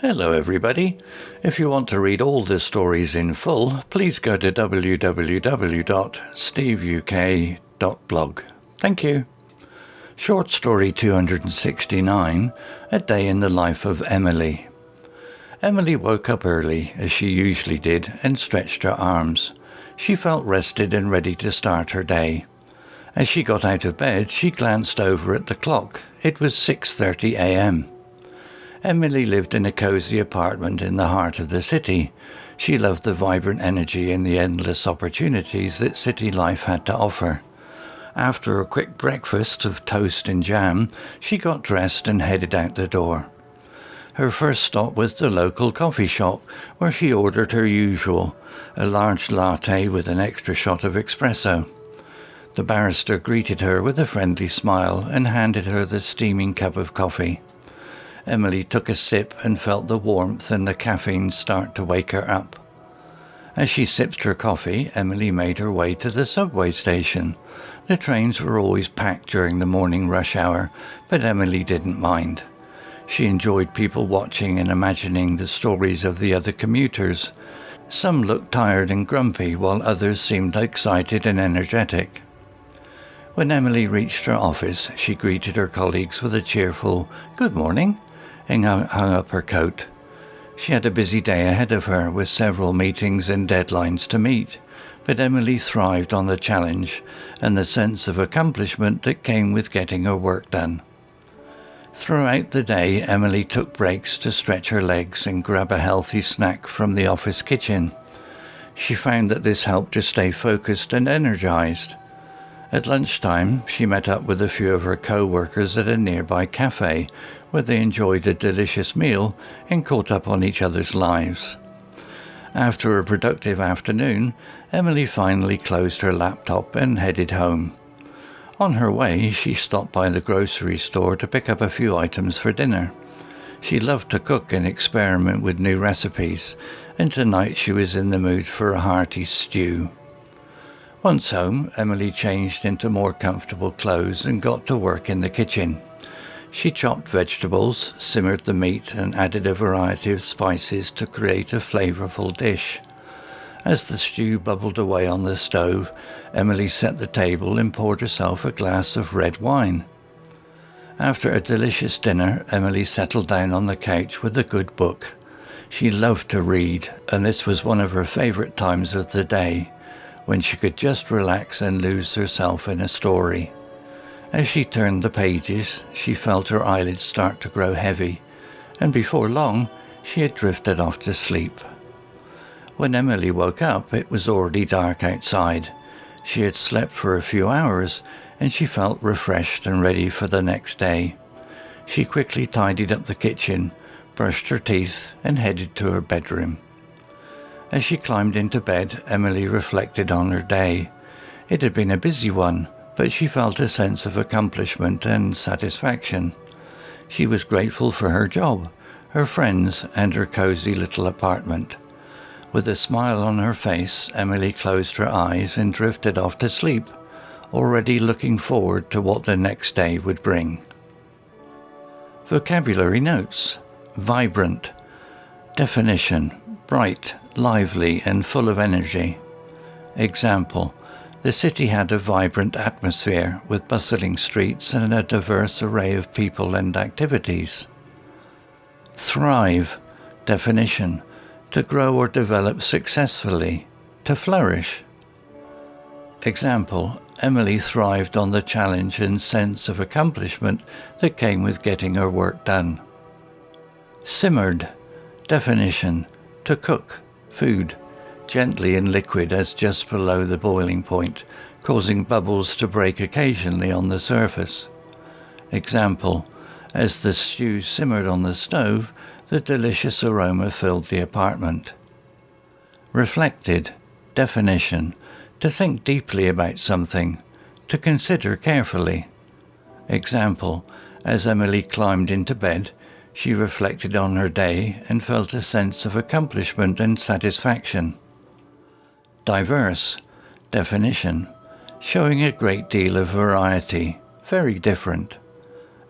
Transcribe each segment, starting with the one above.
Hello everybody. If you want to read all the stories in full, please go to www.steveuk.blog. Thank you. Short story 269, A Day in the Life of Emily. Emily woke up early, as she usually did, and stretched her arms. She felt rested and ready to start her day. As she got out of bed, she glanced over at the clock. It was 6:30 a.m. Emily lived in a cosy apartment in the heart of the city. She loved the vibrant energy and the endless opportunities that city life had to offer. After a quick breakfast of toast and jam, she got dressed and headed out the door. Her first stop was the local coffee shop, where she ordered her usual, a large latte with an extra shot of espresso. The barista greeted her with a friendly smile and handed her the steaming cup of coffee. Emily took a sip and felt the warmth and the caffeine start to wake her up. As she sipped her coffee, Emily made her way to the subway station. The trains were always packed during the morning rush hour, but Emily didn't mind. She enjoyed people watching and imagining the stories of the other commuters. Some looked tired and grumpy, while others seemed excited and energetic. When Emily reached her office, she greeted her colleagues with a cheerful "Good morning," and hung up her coat. She had a busy day ahead of her, with several meetings and deadlines to meet, but Emily thrived on the challenge and the sense of accomplishment that came with getting her work done. Throughout the day, Emily took breaks to stretch her legs and grab a healthy snack from the office kitchen. She found that this helped to stay focused and energized. At lunchtime, she met up with a few of her co-workers at a nearby cafe, where they enjoyed a delicious meal and caught up on each other's lives. After a productive afternoon, Emily finally closed her laptop and headed home. On her way, she stopped by the grocery store to pick up a few items for dinner. She loved to cook and experiment with new recipes, and tonight she was in the mood for a hearty stew. Once home, Emily changed into more comfortable clothes and got to work in the kitchen. She chopped vegetables, simmered the meat, and added a variety of spices to create a flavorful dish. As the stew bubbled away on the stove, Emily set the table and poured herself a glass of red wine. After a delicious dinner, Emily settled down on the couch with a good book. She loved to read, and this was one of her favourite times of the day, when she could just relax and lose herself in a story. As she turned the pages, she felt her eyelids start to grow heavy, and before long, she had drifted off to sleep. When Emily woke up, it was already dark outside. She had slept for a few hours, and she felt refreshed and ready for the next day. She quickly tidied up the kitchen, brushed her teeth, and headed to her bedroom. As she climbed into bed, Emily reflected on her day. It had been a busy one, but she felt a sense of accomplishment and satisfaction. She was grateful for her job, her friends, and her cosy little apartment. With a smile on her face, Emily closed her eyes and drifted off to sleep, already looking forward to what the next day would bring. Vocabulary notes. Vibrant. Definition: bright, lively, and full of energy. Example: the city had a vibrant atmosphere with bustling streets and a diverse array of people and activities. Thrive. Definition: to grow or develop successfully, to flourish. Example: Emily thrived on the challenge and sense of accomplishment that came with getting her work done. Simmered. Definition: to cook, food, gently in liquid as just below the boiling point, causing bubbles to break occasionally on the surface. Example: as the stew simmered on the stove, the delicious aroma filled the apartment. Reflected. Definition: to think deeply about something, to consider carefully. Example: as Emily climbed into bed, she reflected on her day and felt a sense of accomplishment and satisfaction. Diverse. Definition: showing a great deal of variety, very different.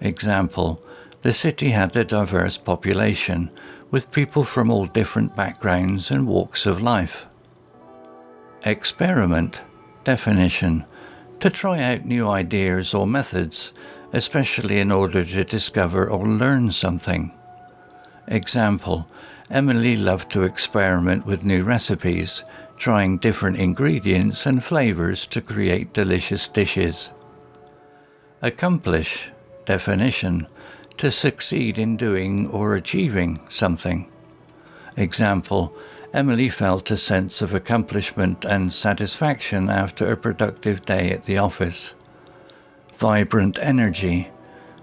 Example: the city had a diverse population, with people from all different backgrounds and walks of life. Experiment, definition, to try out new ideas or methods, especially in order to discover or learn something. Example, Emily loved to experiment with new recipes, trying different ingredients and flavours to create delicious dishes. Accomplish, definition, to succeed in doing or achieving something. Example, Emily felt a sense of accomplishment and satisfaction after a productive day at the office. Vibrant energy,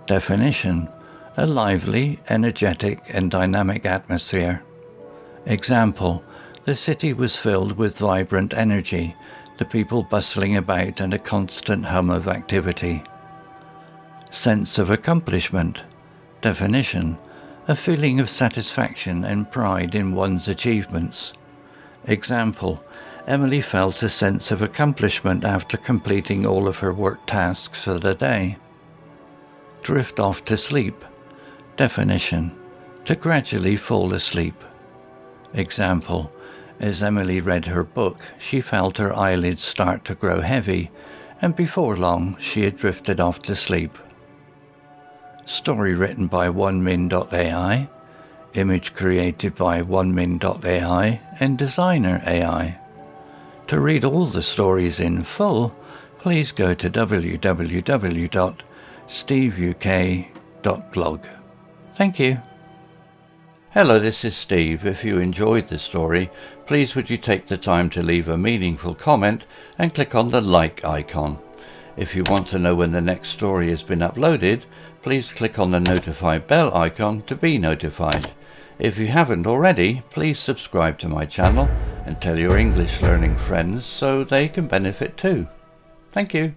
definition, a lively, energetic and dynamic atmosphere. Example, the city was filled with vibrant energy, the people bustling about and a constant hum of activity. Sense of accomplishment, definition, a feeling of satisfaction and pride in one's achievements. Example, Emily felt a sense of accomplishment after completing all of her work tasks for the day. Drift off to sleep, definition, to gradually fall asleep. Example, as Emily read her book, she felt her eyelids start to grow heavy, and before long she had drifted off to sleep. Story written by onemin.ai, image created by onemin.ai and designer AI. To read all the stories in full, please go to www.steveuk.blog. Thank you. Hello, this is Steve. If you enjoyed the story, please would you take the time to leave a meaningful comment and click on the like icon. If you want to know when the next story has been uploaded, please click on the notify bell icon to be notified. If you haven't already, please subscribe to my channel and tell your English learning friends so they can benefit too. Thank you.